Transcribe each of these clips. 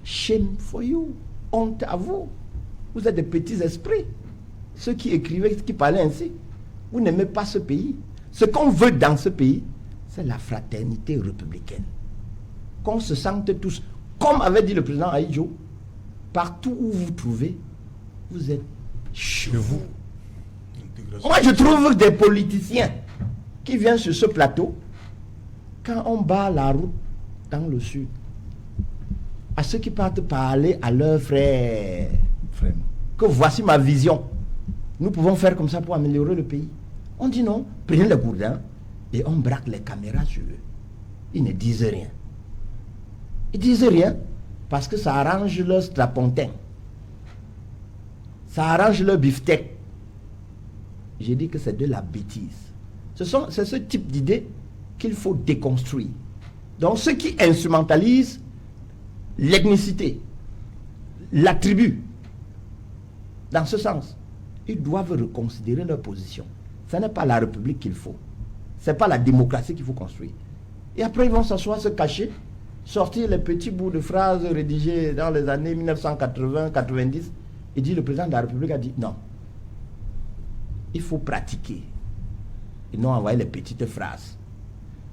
Shame for you. Honte à vous. Vous êtes des petits esprits. Ceux qui écrivaient, qui parlaient ainsi. Vous n'aimez pas ce pays. Ce qu'on veut dans ce pays, c'est la fraternité républicaine. Qu'on se sente tous, comme avait dit le président Ahidjo, partout où vous trouvez, vous êtes chez vous. Moi, je trouve des politiciens qui viennent sur ce plateau, quand on bat la route dans le sud, à ceux qui partent parler à leurs frères, que voici ma vision. Nous pouvons faire comme ça pour améliorer le pays. On dit non, prenez le gourdin et on braque les caméras sur eux. Ils ne disent rien. Ils disent rien parce que ça arrange leur strapontin. Ça arrange leur beefsteak. J'ai dit que c'est de la bêtise. C'est ce type d'idée qu'il faut déconstruire. Donc ceux qui instrumentalisent l'ethnicité, la tribu, dans ce sens, ils doivent reconsidérer leur position. Ce n'est pas la République qu'il faut. Ce n'est pas la démocratie qu'il faut construire. Et après, ils vont s'asseoir, se cacher, sortir les petits bouts de phrases rédigés dans les années 1980-90. Et dit, le président de la République a dit, non, il faut pratiquer. Ils n'ont envoyé les petites phrases.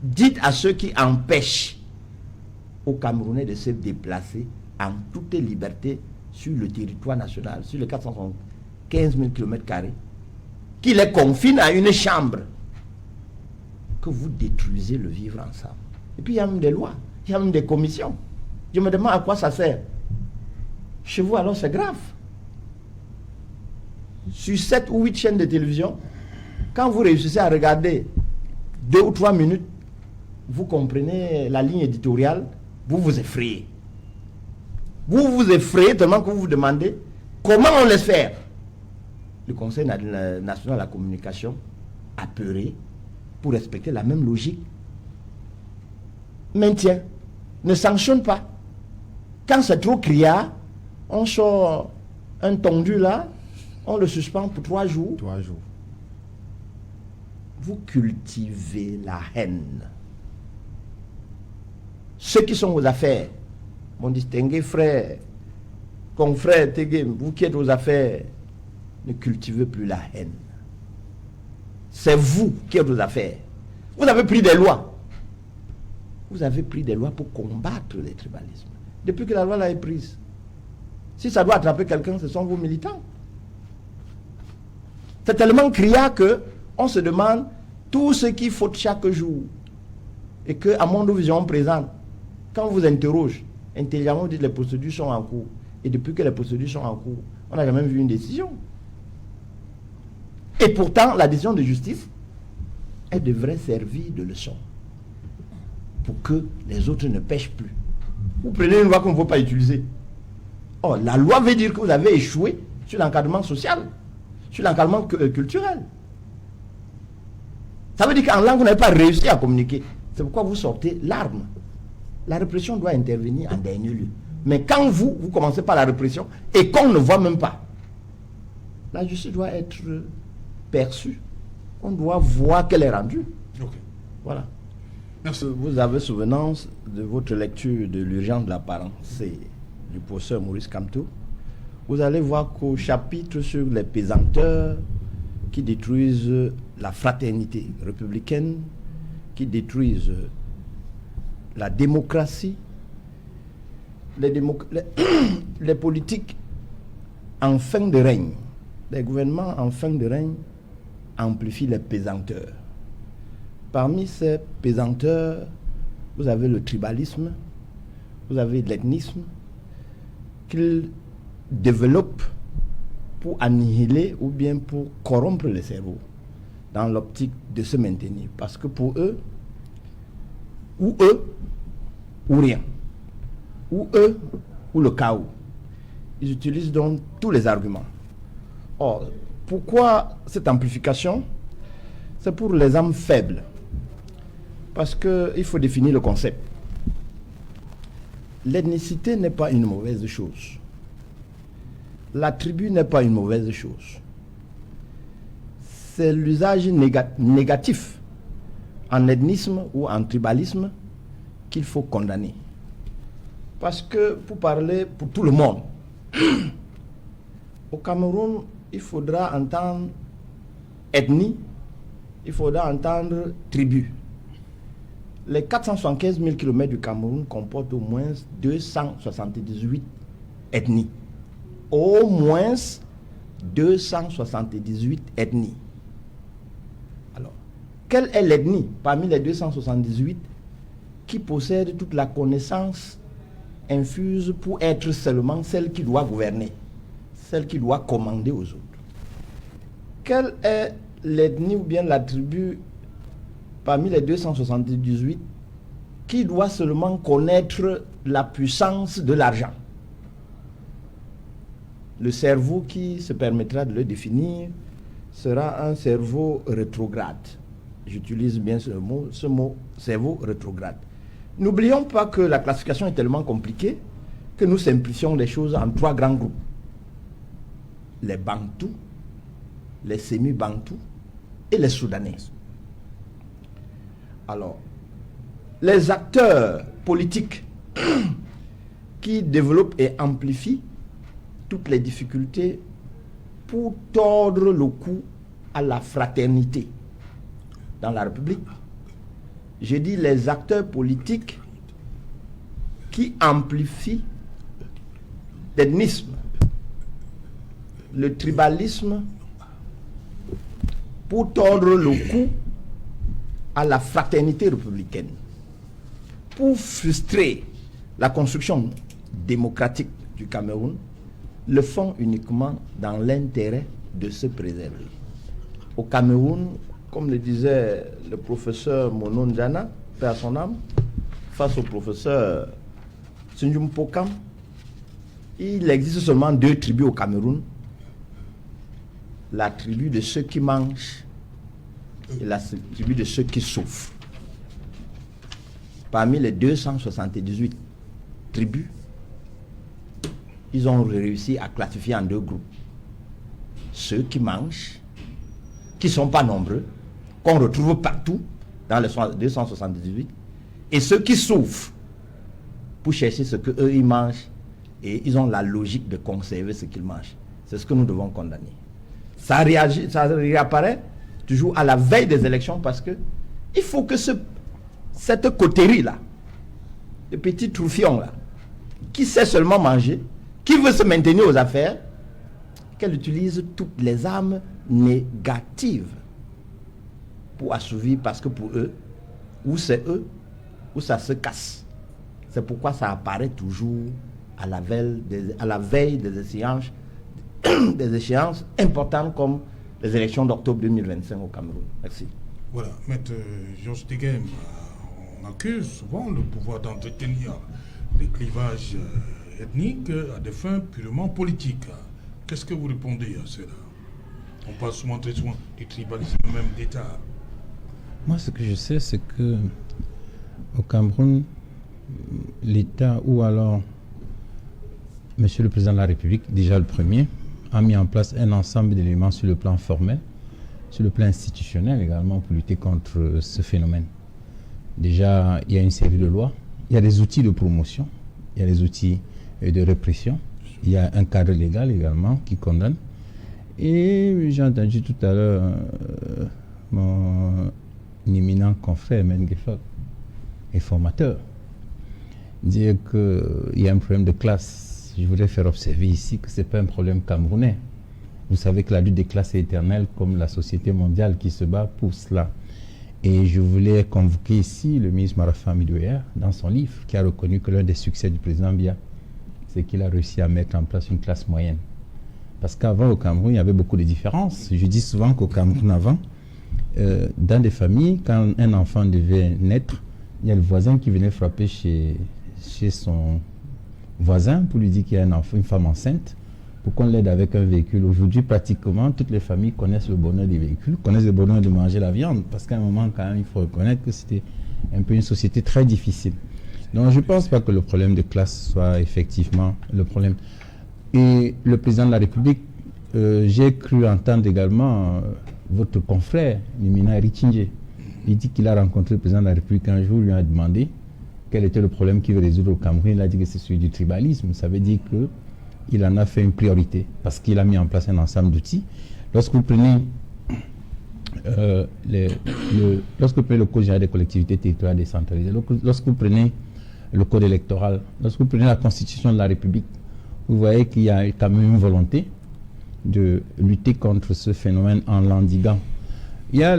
Dites à ceux qui empêchent aux Camerounais de se déplacer en toute liberté sur le territoire national, sur les 415 000 km², qui les confine à une chambre, que vous détruisez le vivre ensemble. Et puis il y a même des lois, il y a même des commissions. Je me demande à quoi ça sert. Chez vous, alors, c'est grave. Sur 7 ou 8 chaînes de télévision, quand vous réussissez à regarder 2 ou 3 minutes, vous comprenez la ligne éditoriale, vous vous effrayez. Vous vous effrayez tellement que vous vous demandez comment on laisse faire. Le Conseil national de la communication, apeuré, pour respecter la même logique, maintient, ne sanctionne pas. Quand c'est trop criard, on sort un tondu là, on le suspend pour 3 jours. 3 jours. Vous cultivez la haine. Ceux qui sont aux affaires, mon distingué frère, confrère Tegem, vous qui êtes aux affaires, ne cultivez plus la haine. C'est vous qui êtes aux affaires. Vous avez pris des lois. Vous avez pris des lois pour combattre les tribalismes. Depuis que la loi l'a prise. Si ça doit attraper quelqu'un, ce sont vos militants. C'est tellement criard que on se demande tout ce qu'il faut chaque jour. Et qu'à Mondo Vision on présente, quand on vous interroge, intelligemment, vous dites les procédures sont en cours. Et depuis que les procédures sont en cours, on n'a jamais vu une décision. Et pourtant, la décision de justice, elle devrait servir de leçon pour que les autres ne pêchent plus. Vous prenez une loi qu'on ne veut pas utiliser. Oh, la loi veut dire que vous avez échoué sur l'encadrement social, sur l'encadrement culturel. Ça veut dire qu'en langue, vous n'avez pas réussi à communiquer. C'est pourquoi vous sortez l'arme. La répression doit intervenir en dernier lieu. Mais quand vous commencez par la répression et qu'on ne voit même pas, la justice doit être perçue. On doit voir qu'elle est rendue. Okay. Voilà. Merci. Vous avez souvenance de votre lecture de l'urgence de la pensée du professeur Maurice Kamto. Vous allez voir qu'au chapitre sur les pesanteurs qui détruisent la fraternité républicaine, qui détruisent la démocratie, les politiques en fin de règne, les gouvernements en fin de règne amplifient les pesanteurs. Parmi ces pesanteurs, vous avez le tribalisme, vous avez l'ethnisme, qu'ils développent pour annihiler ou bien pour corrompre le cerveau dans l'optique de se maintenir. Parce que pour eux, ou rien. Ou eux, ou le chaos. Ils utilisent donc tous les arguments. Or, pourquoi cette amplification? C'est pour les âmes faibles. Parce qu'il faut définir le concept. L'ethnicité n'est pas une mauvaise chose. La tribu n'est pas une mauvaise chose. C'est l'usage négatif en ethnisme ou en tribalisme qu'il faut condamner. Parce que, pour parler pour tout le monde, au Cameroun, il faudra entendre ethnie, il faudra entendre tribu. Les 475 000 km du Cameroun comportent au moins 278 ethnies. Au moins 278 ethnies. Alors, quelle est l'ethnie parmi les 278 qui possède toute la connaissance infuse pour être seulement celle qui doit gouverner, celle qui doit commander aux autres? Quelle est l'ethnie ou bien la tribu parmi les 278 qui doit seulement connaître la puissance de l'argent? Le cerveau qui se permettra de le définir sera un cerveau rétrograde. J'utilise bien ce mot cerveau rétrograde. N'oublions pas que la classification est tellement compliquée que nous simplifions les choses en 3 grands groupes. Les Bantous, les semi-Bantous et les Soudanais. Alors, les acteurs politiques qui développent et amplifient toutes les difficultés pour tordre le cou à la fraternité dans la République. Je dis les acteurs politiques qui amplifient l'ethnisme, le tribalisme, pour tordre le cou à la fraternité républicaine, pour frustrer la construction démocratique du Cameroun, le font uniquement dans l'intérêt de se préserver. Au Cameroun, comme le disait le professeur Mono Njana, paix à son âme, face au professeur Sunjum Pokam, il existe seulement 2 tribus au Cameroun. La tribu de ceux qui mangent et la tribu de ceux qui souffrent. Parmi les 278 tribus, ils ont réussi à classifier en 2 groupes. Ceux qui mangent, qui ne sont pas nombreux, qu'on retrouve partout dans les 278, et ceux qui souffrent pour chercher ce qu'eux ils mangent, et ils ont la logique de conserver ce qu'ils mangent. C'est ce que nous devons condamner. Ça réapparaît toujours à la veille des élections parce que il faut que cette coterie-là, le petit troufion-là, qui sait seulement manger, qui veut se maintenir aux affaires, qu'elle utilise toutes les armes négatives pour assouvir, parce que pour eux, ou c'est eux, ou ça se casse. C'est pourquoi ça apparaît toujours à la veille des échéances importantes comme les élections d'octobre 2025 au Cameroun. Merci. Voilà, Maître Georges Deghem, on accuse souvent le pouvoir d'entretenir les clivages ethniques à des fins purement politiques. Qu'est-ce que vous répondez à cela? On parle très souvent du tribalisme même d'État. Moi, ce que je sais, c'est que au Cameroun, l'État ou alors Monsieur le Président de la République, déjà le premier, a mis en place un ensemble d'éléments sur le plan formel, sur le plan institutionnel également pour lutter contre ce phénomène. Déjà, il y a une série de lois, il y a des outils de promotion, il y a des outils de répression, il y a un cadre légal également qui condamne. Et j'ai entendu tout à l'heure mon éminent confrère Menguefok et formateur dire qu'il y a un problème de classe. Je voudrais faire observer ici que ce n'est pas un problème camerounais. Vous savez que la lutte des classes est éternelle comme la société mondiale qui se bat pour cela. Et je voulais convoquer ici le ministre Marafa Midouer dans son livre qui a reconnu que l'un des succès du président Biya, c'est qu'il a réussi à mettre en place une classe moyenne. Parce qu'avant au Cameroun, il y avait beaucoup de différences. Je dis souvent qu'au Cameroun avant, dans des familles, quand un enfant devait naître, il y a le voisin qui venait frapper chez son voisin pour lui dire qu'il y a un enfant, une femme enceinte, pour qu'on l'aide avec un véhicule. Aujourd'hui, pratiquement, toutes les familles connaissent le bonheur des véhicules, connaissent le bonheur de manger la viande, parce qu'à un moment, quand même, il faut reconnaître que c'était un peu une société très difficile. Donc, je ne pense pas que le problème de classe soit effectivement le problème. Et le président de la République, j'ai cru entendre également votre confrère, l'éminent Richinje. Il dit qu'il a rencontré le président de la République un jour, lui a demandé quel était le problème qu'il veut résoudre au Cameroun. Il a dit que c'est celui du tribalisme. Ça veut dire qu'il en a fait une priorité parce qu'il a mis en place un ensemble d'outils. Lorsque vous prenez le Code général des collectivités territoriales décentralisées, lorsque vous prenez le Code électoral, lorsque vous prenez la Constitution de la République, vous voyez qu'il y a quand même une volonté de lutter contre ce phénomène en l'endiguant. Il y a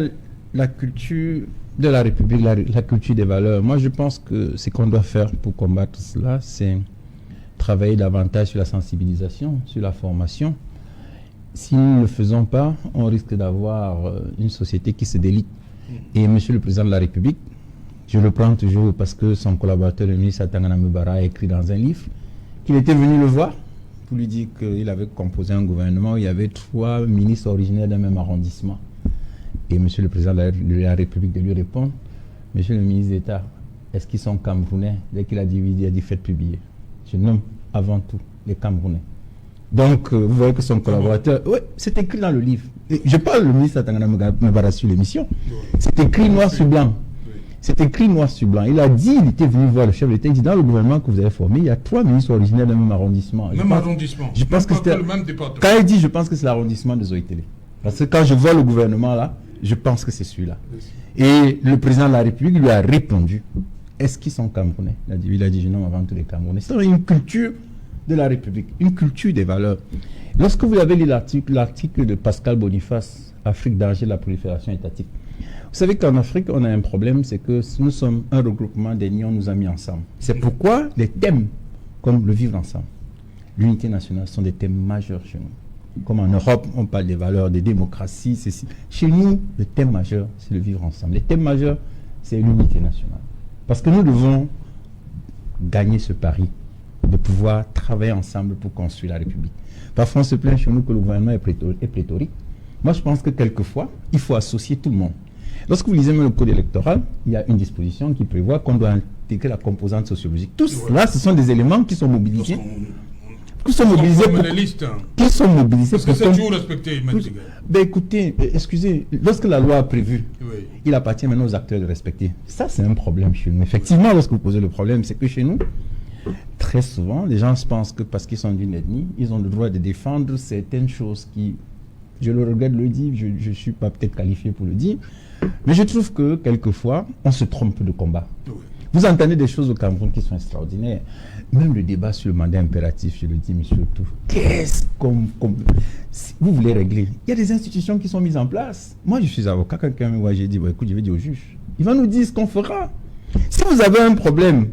la culture de la République, la culture des valeurs. Moi, je pense que ce qu'on doit faire pour combattre cela, c'est travailler davantage sur la sensibilisation, sur la formation. Si nous ne le faisons pas, on risque d'avoir une société qui se délite. Et Monsieur le Président de la République, je le prends toujours parce que son collaborateur, le ministre Atangana Mbara, a écrit dans un livre qu'il était venu le voir pour lui dire qu'il avait composé un gouvernement où il y avait 3 ministres originaires d'un même arrondissement. Et Monsieur le Président de la République de lui répondre, Monsieur le ministre d'État, est-ce qu'ils sont Camerounais? Dès qu'il a dit oui, il a dit faites publier. Je nomme avant tout les Camerounais. Donc, vous voyez que son collaborateur... Oui, c'est écrit dans le livre. Et je parle le ministre Atangana Mbara sur l'émission. C'est écrit noir sur blanc. C'est écrit noir sur blanc. Il a dit, il était venu voir le chef de l'État, il dit, dans le gouvernement que vous avez formé, il y a 3 ministres originaires d'un même arrondissement. Je pense que c'était le même département. Quand il dit, je pense que c'est l'arrondissement de Zoïtélé. Parce que quand je vois le gouvernement là, je pense que c'est celui-là. Et le président de la République lui a répondu, est-ce qu'ils sont Camerounais? Il a dit, je nomme avant tous les Camerounais. C'est une culture de la République, une culture des valeurs. Lorsque vous avez lu l'article de Pascal Boniface, Afrique, danger de la prolifération étatique, vous savez qu'en Afrique, on a un problème, c'est que nous sommes un regroupement d'ethnies, on nous a mis ensemble. C'est pourquoi les thèmes comme le vivre ensemble, l'unité nationale sont des thèmes majeurs chez nous. Comme en Europe, on parle des valeurs, des démocraties, ceci. Chez nous, le thème majeur, c'est le vivre ensemble. Les thèmes majeurs, c'est l'unité nationale. Parce que nous devons gagner ce pari de pouvoir travailler ensemble pour construire la République. Parfois, on se plaint chez nous que le gouvernement est pléthorique. Moi, je pense que quelquefois, il faut associer tout le monde. Lorsque vous lisez même le code électoral, il y a une disposition qui prévoit qu'on doit intégrer la composante sociologique. Tout cela, ce sont des éléments qui sont mobilisés. Qui sont mobilisés pour... Qui sont mobilisés pour... Est-ce que c'est toujours respecté, Ben écoutez, excusez, lorsque la loi a prévu, il appartient maintenant aux acteurs de respecter. Ça, c'est un problème chez nous. Effectivement, lorsque vous posez le problème, c'est que chez nous, très souvent, les gens pensent que parce qu'ils sont d'une ethnie, ils ont le droit de défendre certaines choses qui, je le regrette de le dire, je ne suis pas peut-être qualifié pour le dire, mais je trouve que quelquefois, on se trompe de combat. Vous entendez des choses au Cameroun qui sont extraordinaires. Même le débat sur le mandat impératif, je le dis, monsieur Tour, qu'est-ce qu'on... Si vous voulez régler, il y a des institutions qui sont mises en place. Moi, je suis avocat, quelqu'un me voit, j'ai dit, écoute, je vais dire au juge. Il va nous dire ce qu'on fera. Si vous avez un problème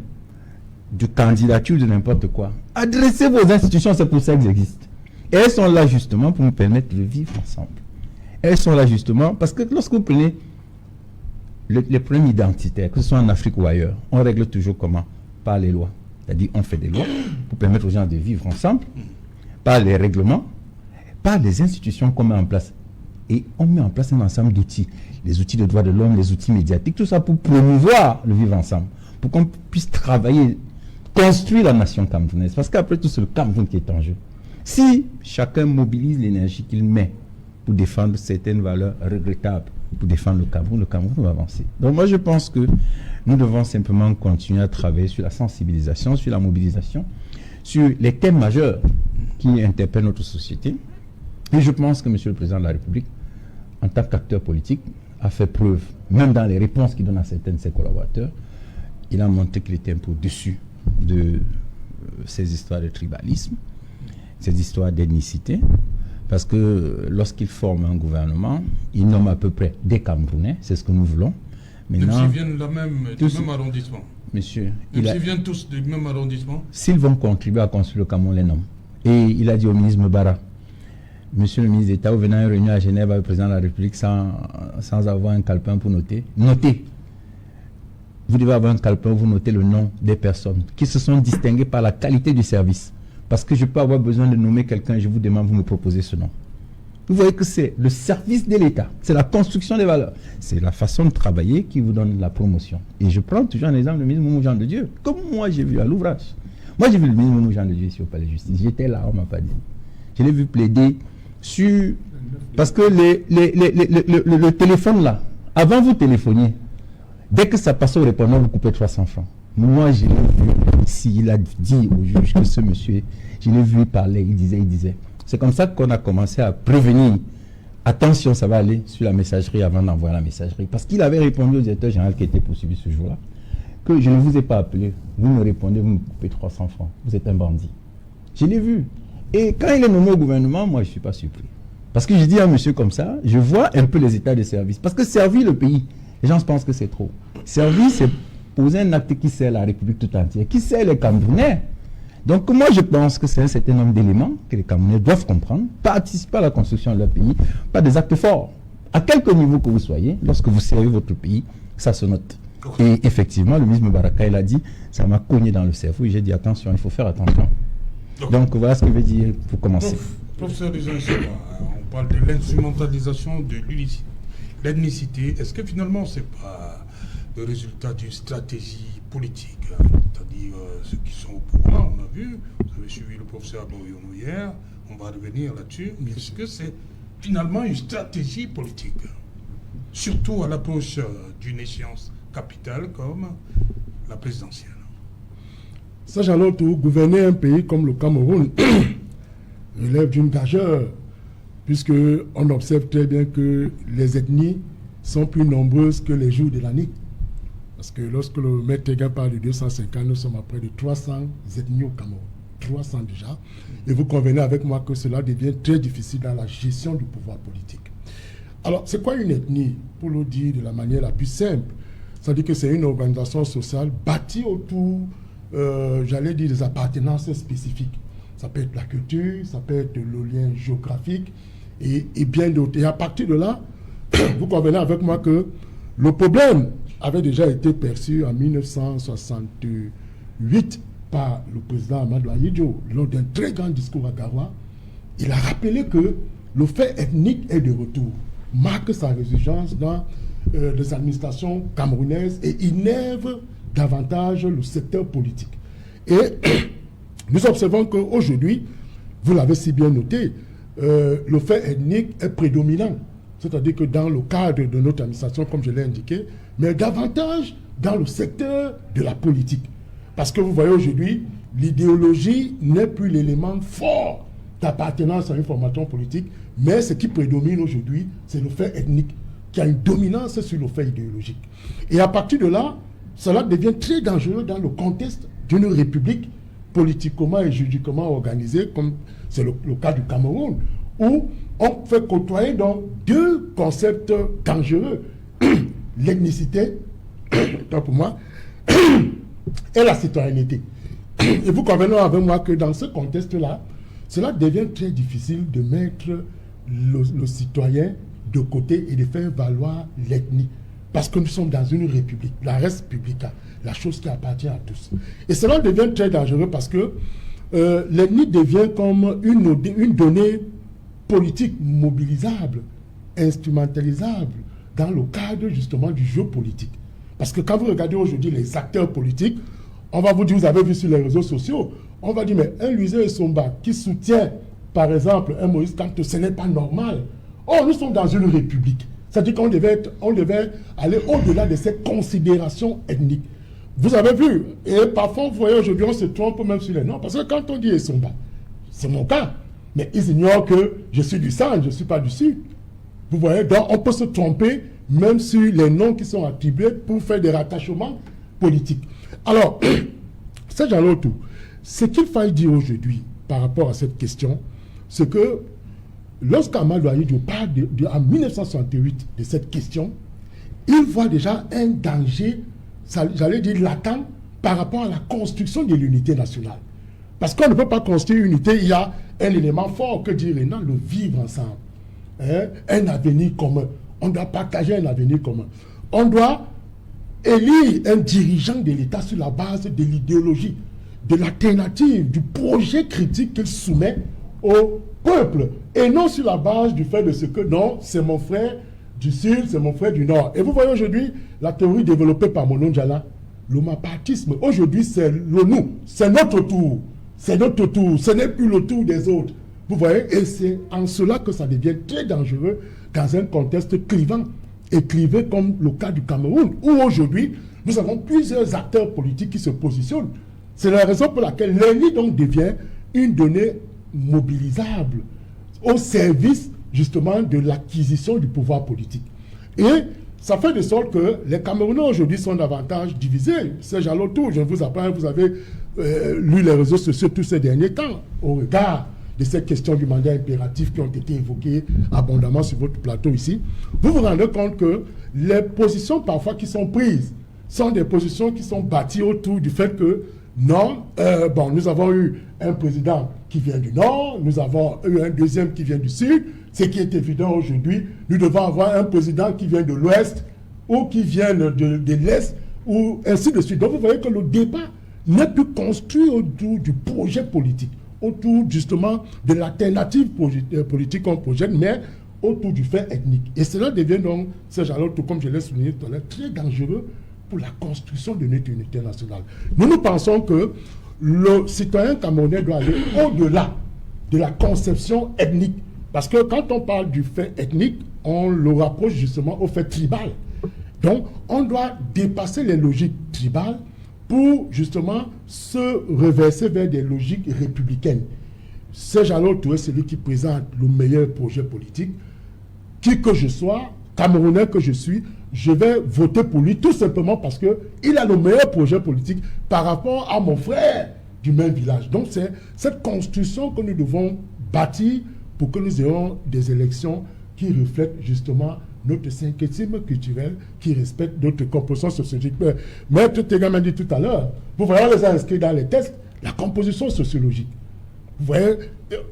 de candidature de n'importe quoi, adressez vos institutions, c'est pour ça qu'elles existent. Et elles sont là justement pour nous permettre de vivre ensemble. Elles sont là justement parce que lorsque vous prenez les problèmes identitaires, que ce soit en Afrique ou ailleurs, on règle toujours comment? Par les lois. C'est-à-dire on fait des lois pour permettre aux gens de vivre ensemble, par les règlements, par les institutions qu'on met en place. Et on met en place un ensemble d'outils. Les outils de droits de l'homme, les outils médiatiques, tout ça pour promouvoir le vivre ensemble. Pour qu'on puisse travailler, construire la nation camerounaise. Parce qu'après tout, c'est le Cameroun qui est en jeu. Si chacun mobilise l'énergie qu'il met pour défendre certaines valeurs regrettables, pour défendre le Cameroun va avancer. Donc moi, je pense que nous devons simplement continuer à travailler sur la sensibilisation, sur la mobilisation, sur les thèmes majeurs qui interpellent notre société. Et je pense que M. le Président de la République, en tant qu'acteur politique, a fait preuve, même dans les réponses qu'il donne à certains de ses collaborateurs, il a montré qu'il était un peu au-dessus de ces histoires de tribalisme, ces histoires d'ethnicité, parce que lorsqu'il forme un gouvernement, il nomme à peu près des Camerounais, c'est ce que nous voulons. Même s'ils viennent du même arrondissement. Monsieur, même s'ils viennent tous du même arrondissement. S'ils vont contribuer à construire le Cameroun, les nomme. Et il a dit au ministre Mbara, monsieur le ministre d'État, vous venez à une réunion à Genève avec le président de la République sans avoir un calepin pour noter. Notez. Vous devez avoir un calepin où vous notez le nom des personnes qui se sont distinguées par la qualité du service. Parce que je peux avoir besoin de nommer quelqu'un et je vous demande, vous me proposez ce nom. Vous voyez que c'est le service de l'État, c'est la construction des valeurs, c'est la façon de travailler qui vous donne la promotion. Et je prends toujours un exemple, le ministre Moumou Jean de Dieu, comme moi j'ai vu à l'ouvrage. Moi j'ai vu le ministre Moumou Jean de Dieu ici au Palais de Justice, j'étais là, on ne m'a pas dit. Je l'ai vu plaider sur... Parce que le téléphone là, avant vous téléphoniez, dès que ça passait au répondeur, vous coupez 300 francs. Moi, je l'ai vu ici, il a dit au juge que ce monsieur, je l'ai vu parler, il disait. C'est comme ça qu'on a commencé à prévenir. Attention, ça va aller sur la messagerie avant d'envoyer la messagerie. Parce qu'il avait répondu au directeur général qui était poursuivi ce jour-là, que je ne vous ai pas appelé, vous me répondez, vous me coupez 300 francs, vous êtes un bandit. Je l'ai vu. Et quand il est nommé au gouvernement, moi, je ne suis pas surpris. Parce que je dis à un monsieur comme ça, je vois un peu les états de service. Parce que servir le pays, les gens pensent que c'est trop. Servir, c'est poser un acte qui sert la République tout entière, qui sert les Camerounais. Donc moi, je pense que c'est un certain nombre d'éléments que les Camerounais doivent comprendre, participer à la construction de leur pays, pas des actes forts. À quelque niveau que vous soyez, lorsque vous servez votre pays, ça se note. Et effectivement, le ministre Baraka, il a dit, ça m'a cogné dans le cerveau, et j'ai dit, attention, il faut faire attention. Donc voilà ce que je veux dire pour commencer. Professeur on parle de l'instrumentalisation de l'ethnicité. Est-ce que finalement, ce n'est pas le résultat d'une stratégie politique, hein? C'est-à-dire ceux qui sont au pouvoir, on a vu, vous avez suivi le professeur Aboyono hier, on va revenir là-dessus, mais est-ce que c'est finalement une stratégie politique, surtout à l'approche d'une échéance capitale comme la présidentielle? Ça, j'en tout, gouverner un pays comme le Cameroun relève d'une gageure, puisqu'on observe très bien que les ethnies sont plus nombreuses que les jours de l'année. Parce que lorsque le maître Tegan parle de 250, nous sommes à près de 300 ethnies au Cameroun. 300 déjà. Et vous convenez avec moi que cela devient très difficile dans la gestion du pouvoir politique. Alors, c'est quoi une ethnie? Pour le dire de la manière la plus simple, ça dit que c'est une organisation sociale bâtie autour, j'allais dire, des appartenances spécifiques. Ça peut être la culture, ça peut être le lien géographique et bien d'autres. Et à partir de là, vous convenez avec moi que le problème avait déjà été perçu en 1968 par le président Amadou Ahidjo lors d'un très grand discours à Garoua. Il a rappelé que le fait ethnique est de retour, marque sa résurgence dans les administrations camerounaises et innerve davantage le secteur politique. Et nous observons qu'aujourd'hui, vous l'avez si bien noté, le fait ethnique est prédominant. C'est-à-dire que dans le cadre de notre administration, comme je l'ai indiqué, mais davantage dans le secteur de la politique. Parce que vous voyez aujourd'hui, l'idéologie n'est plus l'élément fort d'appartenance à une formation politique, mais ce qui prédomine aujourd'hui, c'est le fait ethnique, qui a une dominance sur le fait idéologique. Et à partir de là, cela devient très dangereux dans le contexte d'une république politiquement et juridiquement organisée, comme c'est le cas du Cameroun, où on fait côtoyer donc deux concepts dangereux, l'ethnicité, tant pour moi, et la citoyenneté. Et vous convenez avec moi que dans ce contexte-là, cela devient très difficile de mettre le citoyen de côté et de faire valoir l'ethnie. Parce que nous sommes dans une république, la res publica, la chose qui appartient à tous. Et cela devient très dangereux parce que l'ethnie devient comme une donnée politique mobilisable, instrumentalisable dans le cadre justement du jeu politique. Parce que quand vous regardez aujourd'hui les acteurs politiques, on va vous dire, vous avez vu sur les réseaux sociaux, on va dire, mais un Louisé Essomba qui soutient, par exemple, un Moïse Kamto, ce n'est pas normal. Or, nous sommes dans une république. C'est-à-dire qu'on devait aller au-delà de cette considération ethnique. Vous avez vu, et parfois, vous voyez, aujourd'hui, on se trompe même sur les noms, parce que quand on dit Essomba, c'est mon cas, mais ils ignorent que je suis du Centre, je ne suis pas du Sud. Vous voyez, donc on peut se tromper même sur les noms qui sont attribués pour faire des rattachements politiques. Alors, c'est genre tout. Ce qu'il faille dire aujourd'hui par rapport à cette question, c'est que lorsqu'Amadou Ahidjo parle en 1968 de cette question, il voit déjà un danger, j'allais dire latent, par rapport à la construction de l'unité nationale. Parce qu'on ne peut pas construire une unité, il y a un élément fort que dire maintenant, le vivre ensemble. Hein? Un avenir commun. On doit partager un avenir commun. On doit élire un dirigeant de l'État sur la base de l'idéologie, de l'alternative, du projet critique qu'il soumet au peuple. Et non sur la base du fait de ce que, non, c'est mon frère du Sud, c'est mon frère du Nord. Et vous voyez aujourd'hui la théorie développée par Monon Djala, l'homapartisme. Aujourd'hui, c'est le nous, c'est notre tour. C'est notre tour, ce n'est plus le tour des autres. Vous voyez, et c'est en cela que ça devient très dangereux dans un contexte clivant et clivé comme le cas du Cameroun, où aujourd'hui, nous avons plusieurs acteurs politiques qui se positionnent. C'est la raison pour laquelle l'ENI donc devient une donnée mobilisable au service justement de l'acquisition du pouvoir politique. Et ça fait de sorte que les Camerounais aujourd'hui sont davantage divisés. C'est Jalot tout, je vous apprends, vous avez lu les réseaux sociaux tous ces derniers temps au regard de ces questions du mandat impératif qui ont été évoquées abondamment sur votre plateau ici. Vous vous rendez compte que les positions parfois qui sont prises sont des positions qui sont bâties autour du fait que non, nous avons eu un président qui vient du Nord, nous avons eu un deuxième qui vient du Sud. Ce qui est évident aujourd'hui, nous devons avoir un président qui vient de l'Ouest ou qui vient de l'Est, ou ainsi de suite. Donc vous voyez que le débat n'est plus construit autour du projet politique, autour justement de l'alternative politique qu'on projette, mais autour du fait ethnique. Et cela devient donc, tout comme je l'ai souligné tout à l'heure, très dangereux pour la construction de notre unité nationale. Nous pensons que le citoyen camerounais doit aller au-delà de la conception ethnique. Parce que quand on parle du fait ethnique, on le rapproche justement au fait tribal. Donc, on doit dépasser les logiques tribales pour justement se reverser vers des logiques républicaines. Serge Jalot Touré, c'est celui qui présente le meilleur projet politique. Qui que je sois, Camerounais que je suis, je vais voter pour lui tout simplement parce qu'il a le meilleur projet politique par rapport à mon frère du même village. Donc, c'est cette construction que nous devons bâtir pour que nous ayons des élections qui reflètent justement notre syncrétisme culturel, qui respectent notre composition sociologique. Maître Tegan m'a dit tout à l'heure, vous voyez, on les a inscrits dans les textes, la composition sociologique. Vous voyez,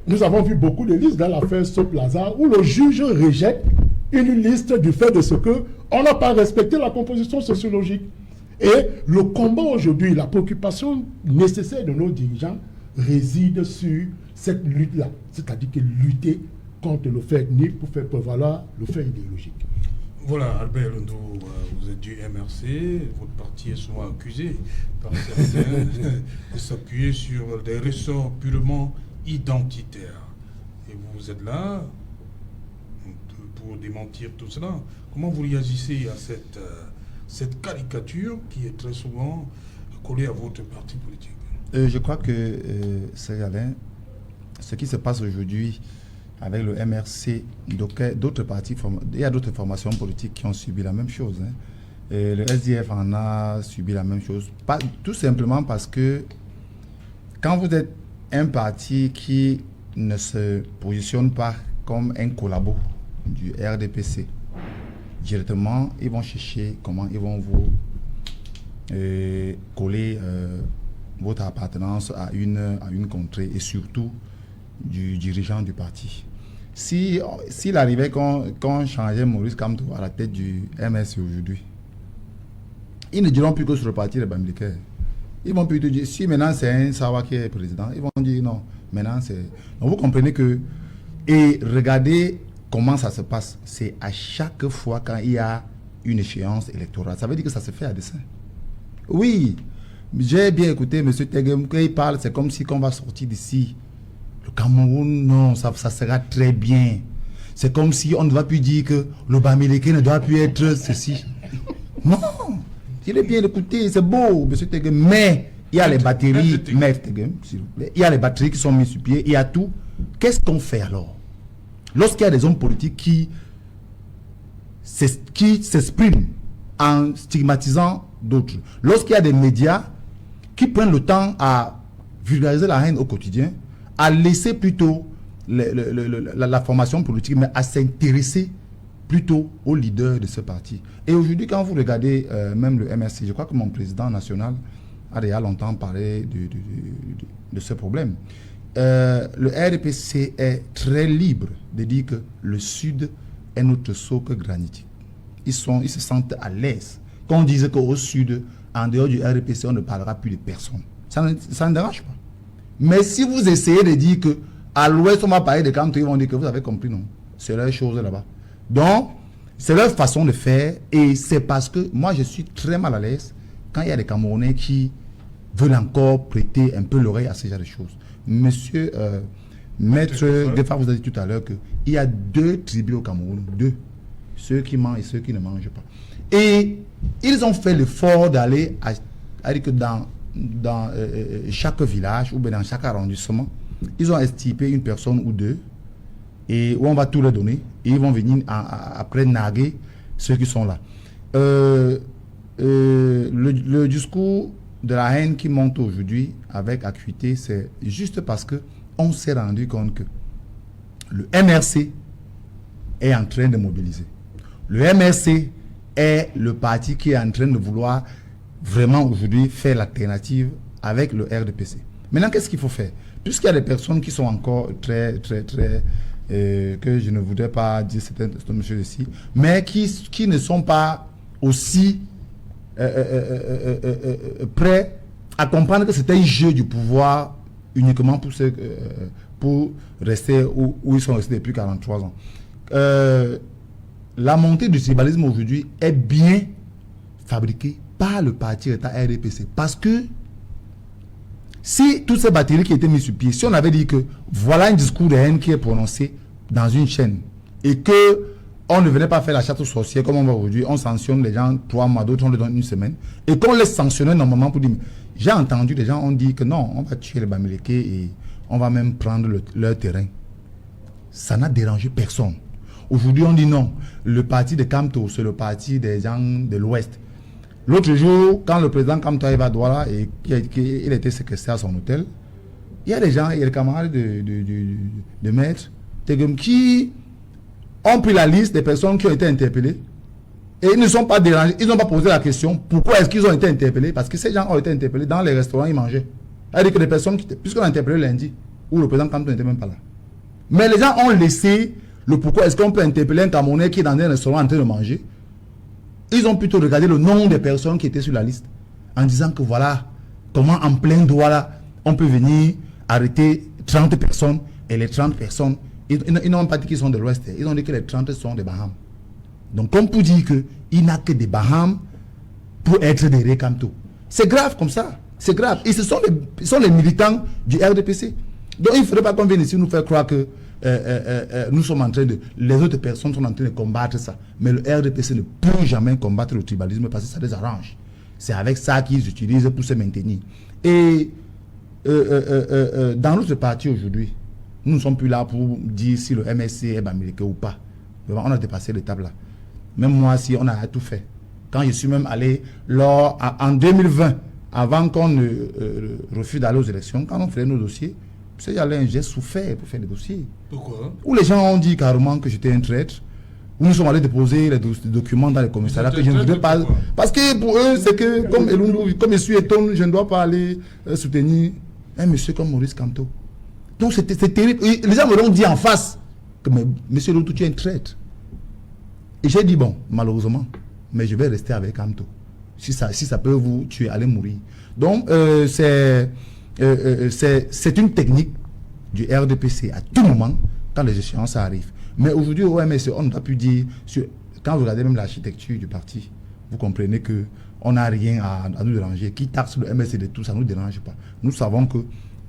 nous avons vu beaucoup de listes dans l'affaire Sop-Lazare où le juge rejette une liste du fait de ce qu'on n'a pas respecté la composition sociologique. Et le combat aujourd'hui, la préoccupation nécessaire de nos dirigeants réside sur cette lutte-là, c'est-à-dire que lutter contre le fait ethnique pour faire prévaloir le fait idéologique. Voilà, Albert Londo, vous êtes du MRC, votre parti est souvent accusé par certains de s'appuyer sur des ressorts purement identitaires. Et vous êtes là pour démentir tout cela. Comment vous réagissez à cette caricature qui est très souvent collée à votre parti politique? Je crois que, c'est Alain, ce qui se passe aujourd'hui avec le MRC, d'autres partis, il y a d'autres formations politiques qui ont subi la même chose. Et le SDF en a subi la même chose. Tout simplement parce que quand vous êtes un parti qui ne se positionne pas comme un collabo du RDPC, directement, ils vont chercher comment ils vont vous coller votre appartenance à une contrée et surtout du dirigeant du parti. S'il arrivait qu'on changeait Maurice Kamto à la tête du MRC aujourd'hui, ils ne diront plus que sur le parti de Bamileke. Ils vont plutôt dire, si maintenant c'est un Sawa qui est président, ils vont dire non, maintenant c'est... Donc vous comprenez que... Et regardez comment ça se passe. C'est à chaque fois quand il y a une échéance électorale. Ça veut dire que ça se fait à dessein. Oui, j'ai bien écouté M. Tegem, quand il parle, c'est comme si on va sortir d'ici. Le Cameroun, non, ça sera très bien. C'est comme si on ne va plus dire que le Bamileke ne doit plus être ceci. Non, il est bien écouté, c'est beau, M. Tegem, mais il y a les batteries, il y a les batteries qui sont mises sur pied, il y a tout. Qu'est-ce qu'on fait alors? Lorsqu'il y a des hommes politiques qui s'expriment en stigmatisant d'autres, lorsqu'il y a des médias qui prennent le temps à vulgariser la haine au quotidien, à laisser plutôt la formation politique, mais à s'intéresser plutôt aux leaders de ce parti. Et aujourd'hui, quand vous regardez même le MRC, je crois que mon président national a déjà longtemps parlé de ce problème. Le RDPC est très libre de dire que le Sud est notre socle granitique. Ils se sentent à l'aise. Quand on disait qu'au Sud, en dehors du RDPC, on ne parlera plus de personne. Ça ne dérange pas. Mais si vous essayez de dire qu'à l'Ouest, on va parler de Kamto, ils vont dire que vous avez compris, non. C'est leur chose là-bas. Donc, c'est leur façon de faire. Et c'est parce que moi, je suis très mal à l'aise quand il y a des Camerounais qui veulent encore prêter un peu l'oreille à ce genre de choses. Monsieur Maître Defar vous a dit tout à l'heure qu'il y a deux tribus au Cameroun, deux. Ceux qui mangent et ceux qui ne mangent pas. Et ils ont fait l'effort d'aller à dire que dans chaque village ou bien dans chaque arrondissement, ils ont estipé une personne ou deux et où on va tout leur donner et ils vont venir après narguer ceux qui sont là. Le discours de la haine qui monte aujourd'hui avec acuité, c'est juste parce que on s'est rendu compte que le MRC est en train de mobiliser. Le MRC est le parti qui est en train de vouloir vraiment aujourd'hui faire l'alternative avec le RDPC. Maintenant, qu'est-ce qu'il faut faire? Puisqu'il y a des personnes qui sont encore très que je ne voudrais pas dire certains monsieur ici, mais qui ne sont pas aussi prêts à comprendre que c'est un jeu du pouvoir uniquement pour rester où ils sont restés depuis 43 ans. La montée du tribalisme aujourd'hui est bien fabriquée par le parti État RDPC. Parce que si toutes ces batteries qui étaient mises sur pied, si on avait dit que voilà un discours de haine qui est prononcé dans une chaîne et que on ne venait pas faire la chasse aux sorcières comme on va aujourd'hui, on sanctionne les gens 3 mois, d'autres on les donne une semaine, et qu'on les sanctionnait normalement pour dire, j'ai entendu des gens ont dit que non, on va tuer les Bamileke et on va même prendre leur terrain. Ça n'a dérangé personne. Aujourd'hui on dit non, le parti de Kamto, c'est le parti des gens de l'Ouest. L'autre jour, quand le président Kamto arrive à Douala et qu'il était séquestré à son hôtel, il y a des gens, il y a des camarades de maître Tegum qui ont pris la liste des personnes qui ont été interpellées et ils ne sont pas dérangés, ils n'ont pas posé la question pourquoi est-ce qu'ils ont été interpellés, parce que ces gens ont été interpellés dans les restaurants, ils mangeaient. C'est-à-dire que les personnes, puisqu'on a interpellé lundi, où le président Kamto n'était même pas là. Mais les gens ont laissé le pourquoi est-ce qu'on peut interpeller un Camerounais qui est dans un restaurant en train de manger. Ils ont plutôt regardé le nom des personnes qui étaient sur la liste en disant que voilà comment en plein Douala on peut venir arrêter 30 personnes et les 30 personnes, ils n'ont pas dit qu'ils sont de l'Ouest, ils ont dit que les 30 sont des Bahamas. Donc comme pour dire qu'il n'a que des Bahamas pour être des Kamto. C'est grave comme ça, c'est grave. Et ce sont les militants du RDPC. Donc il ne faudrait pas qu'on vienne ici nous faire croire que nous sommes en train de... Les autres personnes sont en train de combattre ça. Mais le RDPC ne peut jamais combattre le tribalisme parce que ça les arrange. C'est avec ça qu'ils utilisent pour se maintenir. Et dans notre parti aujourd'hui, nous ne sommes plus là pour dire si le MSC est Bamileke ou pas. On a dépassé l'étape là. Même moi, si on a tout fait. Quand je suis même allé en 2020, avant qu'on ne refuse d'aller aux élections, quand on faisait nos dossiers, j'ai souffert pour faire des dossiers. Pourquoi? Où les gens ont dit carrément que j'étais un traître. Où nous sommes allés déposer les documents dans les commissariats que je ne voulais pas. Parce que pour eux, c'est que comme je suis étonné, je ne dois pas aller soutenir un monsieur comme Maurice Kamto. Donc c'est terrible. Et les gens me l'ont dit en face que monsieur Loutou, tu es un traître. Et j'ai dit bon, malheureusement, mais je vais rester avec Kamto. Si ça peut vous tuer, allez mourir. Donc c'est une technique du RDPC à tout moment quand les échéances arrivent. Mais aujourd'hui au MSC, on n'a pu dire, quand vous regardez même l'architecture du parti, vous comprenez que on n'a rien à nous déranger. Qui taxe le MSC de tout, ça ne nous dérange pas. Nous savons que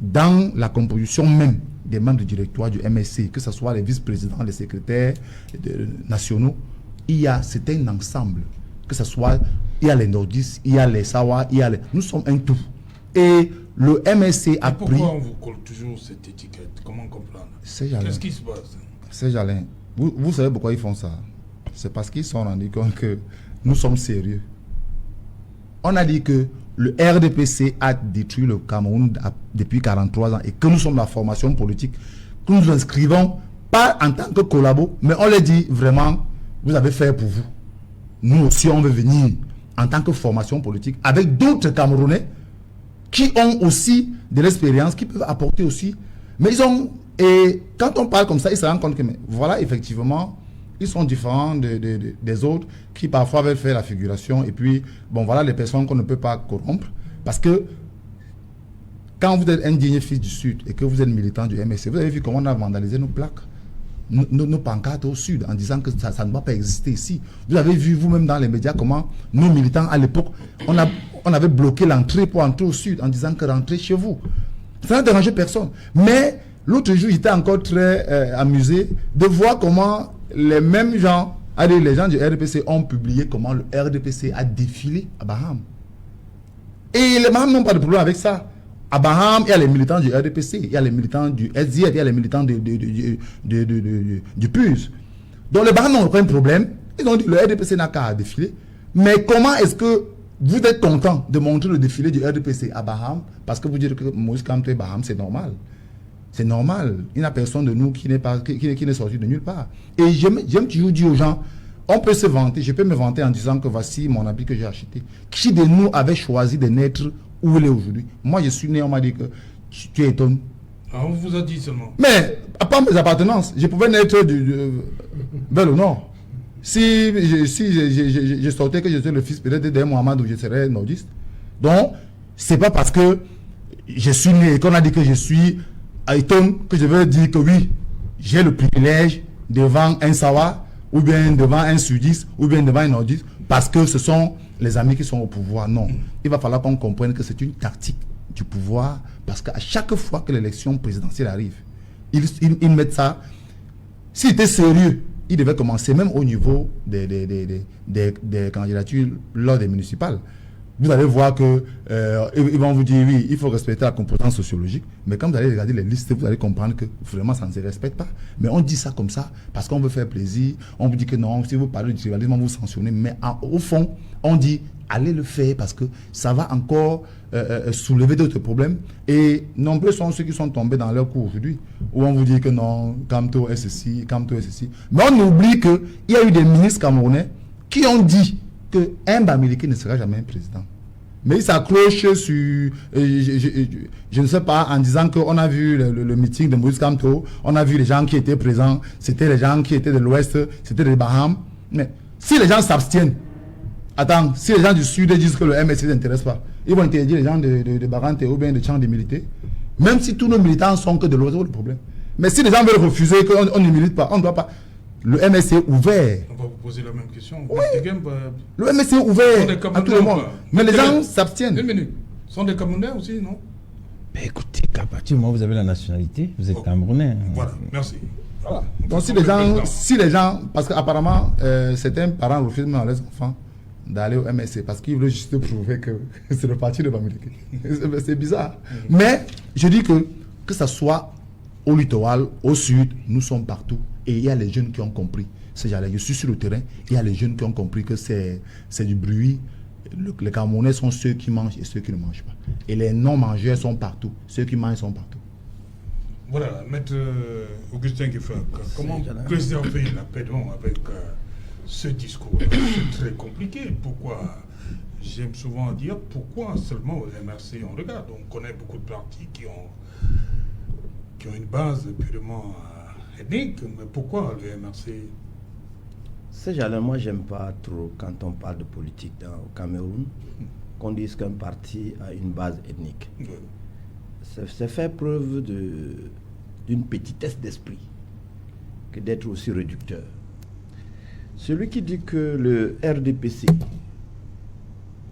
dans la composition même des membres du directoire du MSC, que ce soit les vice-présidents, les secrétaires nationaux, c'est un ensemble. Que ce soit, il y a les nordistes, il y a les Sawa, nous sommes un tout. Et le MSC a pris... Pourquoi on vous colle toujours cette étiquette? Comment comprendre? Qu'est-ce qui se passe? C'est Jalin. Vous savez pourquoi ils font ça? C'est parce qu'ils se sont rendus compte que nous sommes sérieux. On a dit que le RDPC a détruit le Cameroun depuis 43 ans et que nous sommes la formation politique, que nous nous inscrivons pas en tant que collabo, mais on leur dit vraiment, vous avez fait pour vous. Nous aussi, on veut venir en tant que formation politique avec d'autres Camerounais qui ont aussi de l'expérience, qui peuvent apporter aussi. Mais et quand on parle comme ça, ils se rendent compte que, voilà, effectivement, ils sont différents des autres qui parfois veulent faire la figuration. Et puis, bon, voilà les personnes qu'on ne peut pas corrompre. Parce que quand vous êtes un digne fils du Sud et que vous êtes militant du MSC, vous avez vu comment on a vandalisé nos plaques, nos pancartes au Sud, en disant que ça ne va pas exister ici. Vous avez vu vous-même dans les médias comment nos militants, à l'époque, on avait bloqué l'entrée pour entrer au Sud en disant que rentrez chez vous. Ça n'a dérangé personne. Mais l'autre jour, j'étais encore très amusé de voir comment les mêmes gens Allez, les gens du RDPC ont publié comment le RDPC a défilé à Baham. Et les Baham n'ont pas de problème avec ça. À Baham, il y a les militants du RDPC, il y a les militants du SZ, il y a les militants du PUS. Donc les Baham n'ont aucun problème. Ils ont dit que le RDPC n'a qu'à défiler. Mais comment est-ce que vous êtes content de montrer le défilé du RDPC à Baham parce que vous dites que Moïse Kamto et Baham, c'est normal. C'est normal. Il n'y a personne de nous qui n'est sorti de nulle part. Et j'aime toujours dire aux gens, on peut se vanter, je peux me vanter en disant que voici mon habit que j'ai acheté. Qui de nous avait choisi de naître où il est aujourd'hui? Moi, je suis né, on m'a dit que tu es étonné. Ah, on vous a dit seulement. Mais, à part mes appartenances, je pouvais naître vers le nord. Si je sortais que j'étais le fils peut-être d'un Mohamed où je serais nordiste. Donc, c'est pas parce que je suis né et qu'on a dit que je suis étonné que je veux dire que oui, j'ai le privilège devant un Sawa, ou bien devant un sudiste, ou bien devant un nordiste, parce que ce sont les amis qui sont au pouvoir. Non. Il va falloir qu'on comprenne que c'est une tactique du pouvoir, parce qu'à chaque fois que l'élection présidentielle arrive, ils mettent ça. S'il était sérieux, il devait commencer même au niveau des candidatures lors des municipales. Vous allez voir que ils vont vous dire oui, il faut respecter la composante sociologique, mais quand vous allez regarder les listes, vous allez comprendre que vraiment ça ne se respecte pas. Mais on dit ça comme ça parce qu'on veut faire plaisir. On vous dit que non, si vous parlez du tribalisme, on vous sanctionne. Mais au fond, on dit allez le faire parce que ça va encore soulever d'autres problèmes. Et nombreux sont ceux qui sont tombés dans leur coup aujourd'hui, où on vous dit que non, Kamto est ceci, Kamto est ceci. Mais on oublie qu'il y a eu des ministres camerounais qui ont dit qu'un Bamileke ne sera jamais un président. Mais il s'accroche sur, je ne sais pas, en disant qu'on a vu le meeting de Moïse Kamto, on a vu les gens qui étaient présents, c'était les gens qui étaient de l'Ouest, c'était des Baham. Mais si les gens s'abstiennent, attends, si les gens du Sud disent que le MSC ne s'intéresse pas, ils vont interdire les gens de Barante ou bien de Tchang de militer. Même si tous nos militants sont que de l'Ouest, c'est le problème. Mais si les gens veulent refuser qu'on ne milite pas, on ne doit pas. Le MSC est ouvert. On va vous poser la même question. Oui. Le MSC est ouvert à tout le monde. Mais les gens s'abstiennent. Une minute. Ce sont des Camerounais aussi, non? Ben écoutez, qu'à partir du moment où vous avez la nationalité, vous êtes Camerounais. Voilà, merci. Voilà. Donc si les gens, parce qu'apparemment, certains parents refusent même à leurs enfants d'aller au MSC parce qu'ils veulent juste prouver que c'est le parti de Bamileke. C'est bizarre. Mais je dis que ça soit au littoral, au sud, nous sommes partout. Et il y a les jeunes qui ont compris. Je suis sur le terrain, il y a les jeunes qui ont compris que c'est du bruit. Les Camerounais sont ceux qui mangent et ceux qui ne mangent pas. Et les non-mangeurs sont partout. Ceux qui mangent sont partout. Voilà, Maître Augustin Gueffak, comment préserver la paix avec ce discours? C'est très compliqué. Pourquoi? J'aime souvent dire pourquoi seulement au MRC on regarde. On connaît beaucoup de partis qui ont une base purement ethnique, mais pourquoi le MRC? Moi j'aime pas trop quand on parle de politique au Cameroun, qu'on dise qu'un parti a une base ethnique. Oui. C'est faire preuve d'une petitesse d'esprit que d'être aussi réducteur. Celui qui dit que le RDPC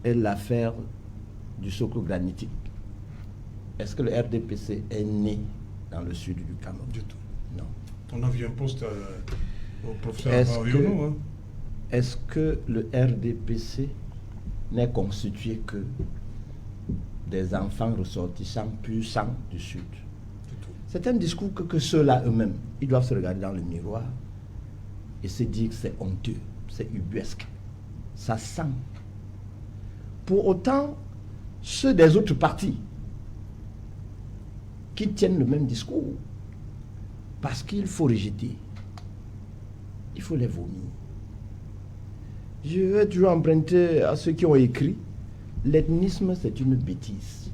est l'affaire du socle granitique, est-ce que le RDPC est né dans le sud du Cameroun? Du tout. Non. On a vu un poste au professeur Mariono. Est-ce que le RDPC n'est constitué que des enfants ressortissants pur sang du sud? C'est un discours que ceux-là eux-mêmes, ils doivent se regarder dans le miroir et se dire que c'est honteux, c'est ubuesque, ça sent. Pour autant, ceux des autres partis qui tiennent le même discours, parce qu'il faut rejeter, il faut les vomir. Je vais toujours emprunter à ceux qui ont écrit, l'ethnisme c'est une bêtise.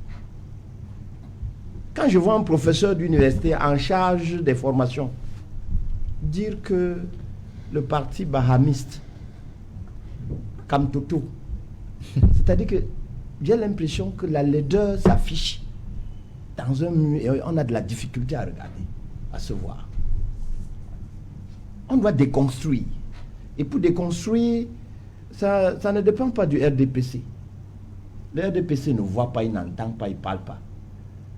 Quand je vois un professeur d'université en charge des formations dire que le parti bahamiste, Kamtoto, c'est-à-dire que j'ai l'impression que la laideur s'affiche dans un mur et on a de la difficulté à regarder, à se voir. On doit déconstruire. Et pour déconstruire, ça ne dépend pas du RDPC. Le RDPC ne voit pas, il n'entend pas, il ne parle pas.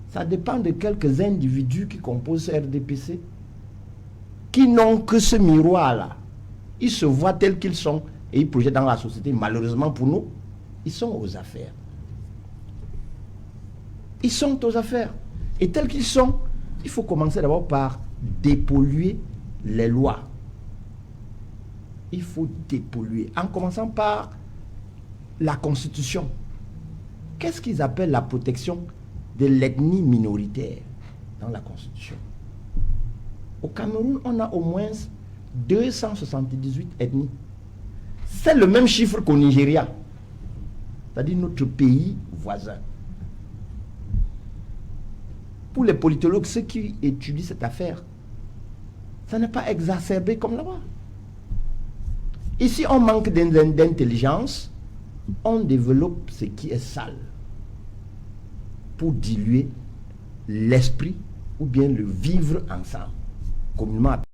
Ça dépend de quelques individus qui composent ce RDPC, qui n'ont que ce miroir-là, Ils se voient tels qu'ils sont et ils projettent dans la société. Malheureusement pour nous, ils sont aux affaires. Ils sont aux affaires. Et tels qu'ils sont, il faut commencer d'abord par dépolluer les lois. Il faut dépolluer, en commençant par la Constitution. Qu'est-ce qu'ils appellent la protection de l'ethnie minoritaire dans la Constitution? Au Cameroun, on a au moins 278 ethnies. C'est le même chiffre qu'au Nigeria, c'est-à-dire notre pays voisin. Pour les politologues, ceux qui étudient cette affaire, ça n'est pas exacerbé comme là-bas. Ici, on manque d'intelligence, on développe ce qui est sale pour diluer l'esprit ou bien le vivre ensemble, communément appelé